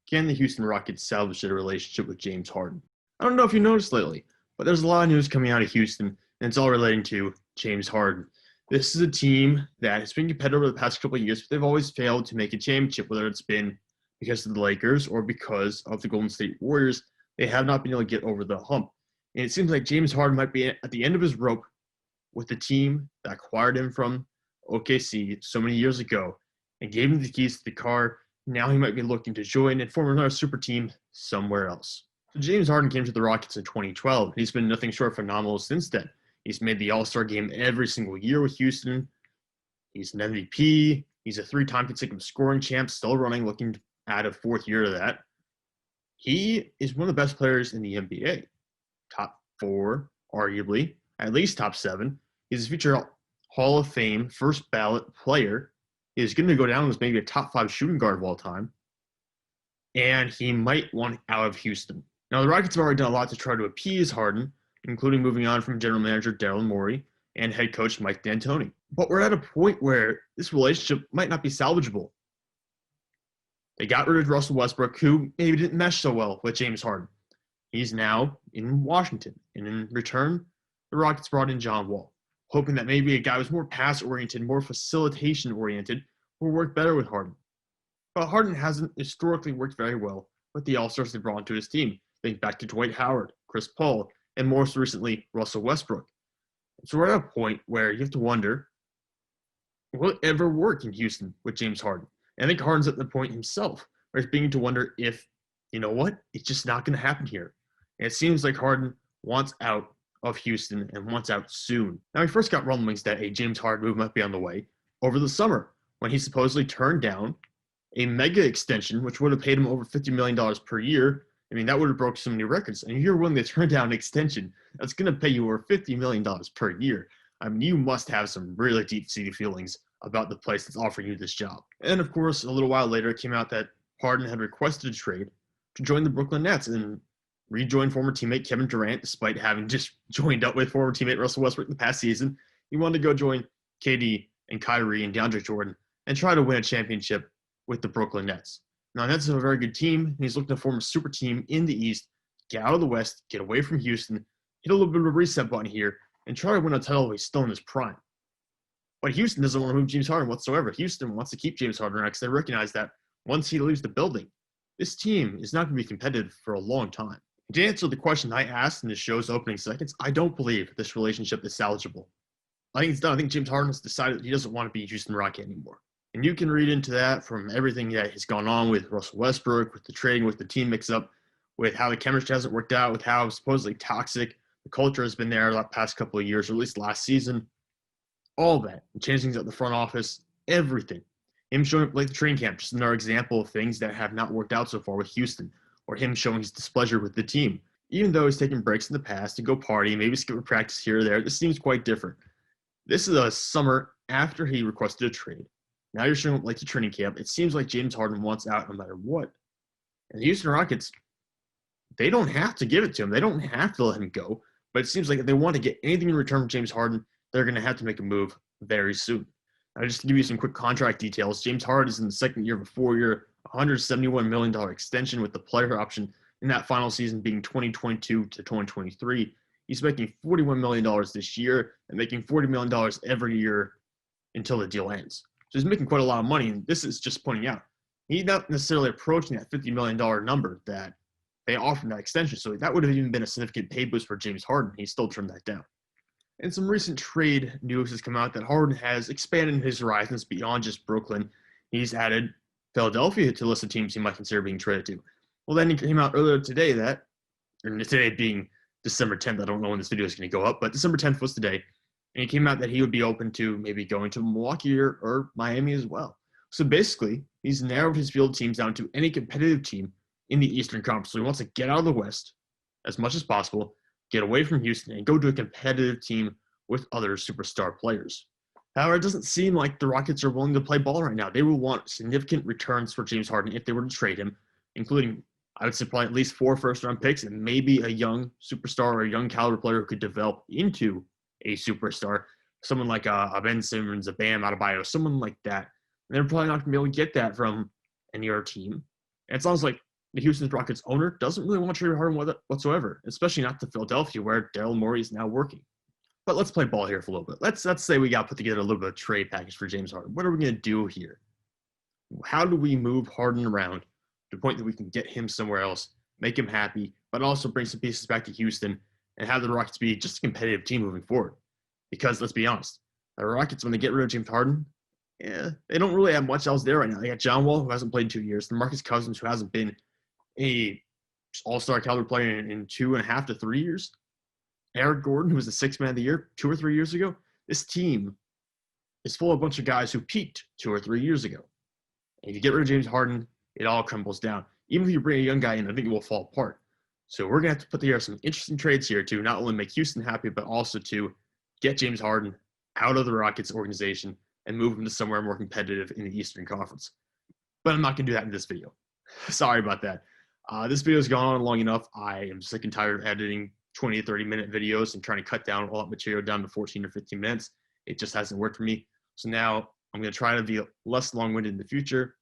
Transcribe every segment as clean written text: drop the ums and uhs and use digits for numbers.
Can the Houston Rockets salvage their relationship with James Harden? I don't know if you noticed lately, but there's a lot of news coming out of Houston, and it's all relating to James Harden. This is a team that has been competitive over the past couple of years, but they've always failed to make a championship, whether it's been because of the Lakers or because of the Golden State Warriors. They have not been able to get over the hump. And it seems like James Harden might be at the end of his rope with the team that acquired him from OKC so many years ago and gave him the keys to the car. Now he might be looking to join and form another super team somewhere else. So James Harden came to the Rockets in 2012. He's been nothing short of phenomenal since then. He's made the All-Star game every single year with Houston. He's an MVP. He's a three-time consecutive scoring champ, still running, looking to add a fourth year to that. He is one of the best players in the NBA. Top 4, arguably, at least top 7. He's a future Hall of Fame first ballot player. He's going to go down as maybe a top 5 shooting guard of all time. And he might want out of Houston. Now, the Rockets have already done a lot to try to appease Harden, including moving on from general manager Daryl Morey and head coach Mike D'Antoni. But we're at a point where this relationship might not be salvageable. They got rid of Russell Westbrook, who maybe didn't mesh so well with James Harden. He's now in Washington. And in return, the Rockets brought in John Wall, hoping that maybe a guy who's more pass-oriented, more facilitation-oriented will work better with Harden. But Harden hasn't historically worked very well with the All-Stars they brought into his team. Think back to Dwight Howard, Chris Paul, and most recently, Russell Westbrook. So we're at a point where you have to wonder, will it ever work in Houston with James Harden? And I think Harden's at the point himself where he's beginning to wonder if, you know what, it's just not going to happen here. And it seems like Harden wants out of Houston and wants out soon. Now, he first got rumblings that a James Harden move might be on the way over the summer when he supposedly turned down a mega extension, which would have paid him over $50 million per year. I mean, that would have broke so many records. And if you're willing to turn down an extension that's going to pay you over $50 million per year, I mean, you must have some really deep-seated feelings about the place that's offering you this job. And, of course, a little while later, it came out that Harden had requested a trade to join the Brooklyn Nets and rejoin former teammate Kevin Durant, despite having just joined up with former teammate Russell Westbrook the past season. He wanted to go join KD and Kyrie and DeAndre Jordan and try to win a championship with the Brooklyn Nets. Now, Nets is a very good team, and he's looking to form a super team in the East, get out of the West, get away from Houston, hit a little bit of a reset button here, and try to win a title while he's still in his prime. But Houston doesn't want to move James Harden whatsoever. Houston wants to keep James Harden because they recognize that once he leaves the building, this team is not going to be competitive for a long time. To answer the question I asked in the show's opening seconds, I don't believe this relationship is salvageable. I think it's done. I think James Harden has decided that he doesn't want to be a Houston Rocket anymore. And you can read into that from everything that has gone on with Russell Westbrook, with the trading, with the team mix-up, with how the chemistry hasn't worked out, with how supposedly toxic the culture has been there the past couple of years, or at least last season. All that. And changing things at the front office, everything. Him showing up late the training camp, just another example of things that have not worked out so far with Houston, or him showing his displeasure with the team. Even though he's taken breaks in the past to go party, maybe skip a practice here or there, this seems quite different. This is a summer after he requested a trade. Now you're showing up late to training camp. It seems like James Harden wants out no matter what. And the Houston Rockets, they don't have to give it to him. They don't have to let him go. But it seems like if they want to get anything in return from James Harden, they're going to have to make a move very soon. Now, just to give you some quick contract details, James Harden is in the second year of a 4-year, $171 million extension with the player option in that final season being 2022 to 2023. He's making $41 million this year and making $40 million every year until the deal ends. So he's making quite a lot of money, and this is just pointing out he's not necessarily approaching that $50 million number that they offered in that extension. So that would have even been a significant pay boost for James Harden. He still turned that down. And some recent trade news has come out that Harden has expanded his horizons beyond just Brooklyn. He's added Philadelphia to the list of teams he might consider being traded to. Well, then it came out earlier today that, or today being December 10th, I don't know when this video is going to go up, but December 10th was today, and it came out that he would be open to maybe going to Milwaukee or Miami as well. So basically, he's narrowed his field teams down to any competitive team in the Eastern Conference. So he wants to get out of the West as much as possible, get away from Houston, and go to a competitive team with other superstar players. However, it doesn't seem like the Rockets are willing to play ball right now. They will want significant returns for James Harden if they were to trade him, including, I would say, probably at least 4 first-round picks and maybe a young superstar or a young caliber player who could develop into a superstar, someone like a Ben Simmons, a Bam Adebayo, someone like that. And they're probably not going to be able to get that from any other team. And it sounds like the Houston Rockets owner doesn't really want to trade Harden whatsoever, especially not to Philadelphia, where Daryl Morey is now working. But let's play ball here for a little bit. Let's say we got to put together a little bit of a trade package for James Harden. What are we going to do here? How do we move Harden around to the point that we can get him somewhere else, make him happy, but also bring some pieces back to Houston and have the Rockets be just a competitive team moving forward? Because let's be honest, the Rockets, when they get rid of James Harden, they don't really have much else there right now. They got John Wall, who hasn't played in 2 years, DeMarcus Cousins, who hasn't been a all-star caliber player in 2.5 to 3 years. Eric Gordon, who was the sixth man of the year 2 or 3 years ago. This team is full of a bunch of guys who peaked 2 or 3 years ago. And if you get rid of James Harden, it all crumbles down. Even if you bring a young guy in, I think it will fall apart. So we're going to have to put together some interesting trades here to not only make Houston happy, but also to get James Harden out of the Rockets organization and move him to somewhere more competitive in the Eastern Conference. But I'm not going to do that in this video. Sorry about that. This video has gone on long enough. I am sick and tired of editing 20 to 30-minute videos and trying to cut down all that material down to 14 or 15 minutes. It just hasn't worked for me. So now I'm going to try to be less long-winded in the future.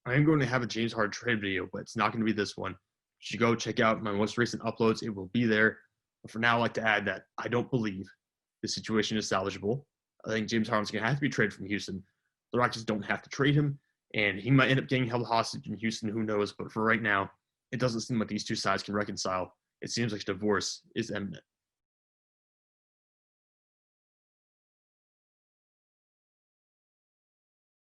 I am going to have a James Harden trade video, but it's not going to be this one. You should go check out my most recent uploads. It will be there. But for now, I'd like to add that I don't believe the situation is salvageable. I think James Harden's going to have to be traded from Houston. The Rockets don't have to trade him, and he might end up getting held hostage in Houston. Who knows? But for right now, it doesn't seem like these two sides can reconcile. It seems like divorce is imminent.